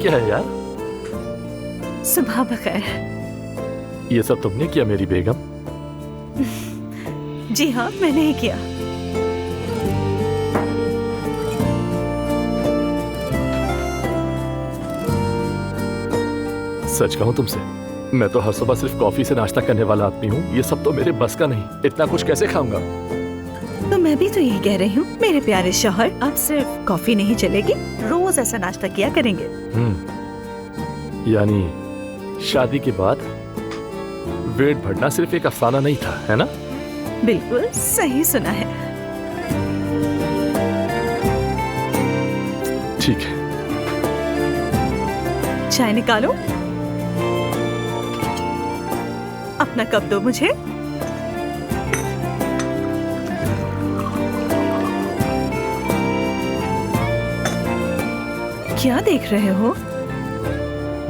क्या है यार? सुबह बखैर। ये सब तुमने किया मेरी बेगम? जी हाँ, मैंने ही किया। सच कहूं तुमसे, मैं तो हर सुबह सिर्फ कॉफी से नाश्ता करने वाला आदमी हूँ। ये सब तो मेरे बस का नहीं। इतना कुछ कैसे खाऊंगा? तो मैं भी तो यही कह रही हूँ मेरे प्यारे शौहर, अब सिर्फ कॉफी नहीं चलेगी, रोज ऐसा नाश्ता किया करेंगे। यानी शादी के बाद वेट बढ़ना सिर्फ एक अफसाना नहीं था, है ना? बिल्कुल सही सुना है। ठीक है, चाय निकालो। अपना कप दो मुझे। क्या देख रहे हो?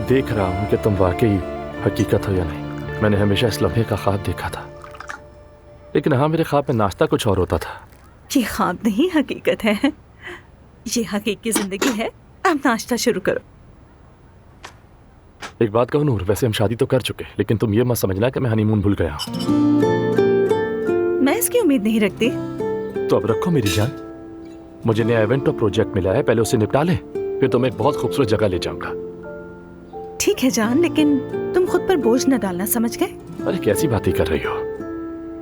देख रहा हूं कि तुम वाकई हकीकत हो या नहीं। मैंने हमेशा इस लम्हे का ख्वाब देखा था, लेकिन हाँ, मेरे ख्वाब में नाश्ता कुछ और होता था। ये ख्वाब नहीं, हकीकत है। ये हकीकी जिंदगी है। अब नाश्ता शुरू करो। एक बात कहूं नूर, वैसे हम शादी तो कर चुके, लेकिन तुम ये मत समझना कि मैं हनीमून भूल गया हूं। मैं इसकी उम्मीद नहीं रखती। तो अब रखो मेरी जान। मुझे नया इवेंट और प्रोजेक्ट मिला है, पहले उसे निपटा ले, फिर तुम्हें एक बहुत खूबसूरत जगह ले जाऊंगा। ठीक है जान, लेकिन तुम खुद पर बोझ न डालना, समझ गए? अरे कैसी बातें कर रही हो?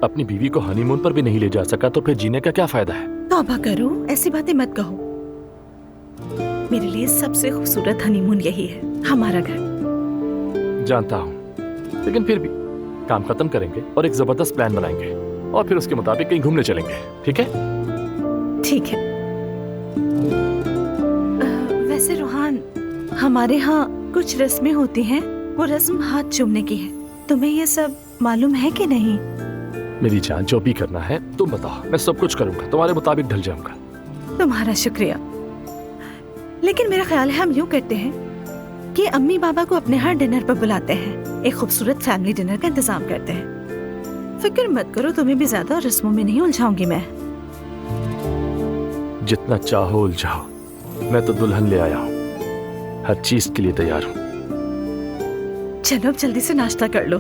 अपनी बीवी को हनीमून पर भी नहीं ले जा सका तो फिर जीने का क्या फायदा है? तौबा करो, ऐसी बातें मत कहो। मेरे लिए सबसे खूबसूरत हनीमून यही है, हमारा घर। जानता हूँ, लेकिन फिर भी काम खत्म करेंगे और एक जबरदस्त प्लान बनाएंगे और फिर उसके मुताबिक कहीं घूमने चलेंगे, ठीक है? ठीक है। वैसे रोहान, हमारे यहाँ कुछ रस्में होती हैं, वो रस्म हाथ चूमने की है। तुम्हें ये सब मालूम है कि नहीं? मेरी जान, जो भी करना है तुम बताओ, मैं सब कुछ करूंगा, तुम्हारे मुताबिक ढल जाऊंगा। तुम्हारा शुक्रिया। लेकिन मेरा ख्याल है हम यूं करते हैं कि अम्मी बाबा को अपने यहाँ डिनर पर बुलाते हैं, एक खूबसूरत फैमिली डिनर का इंतजाम करते हैं। फिक्र मत करो, तुम्हें भी ज्यादा रस्मों में नहीं उलझाऊंगी मैं। जितना चाहो उलझाओ, मैं तो दुल्हन ले आया हूँ, हर चीज के लिए तैयार हूँ। चलो अब जल्दी से नाश्ता कर लो।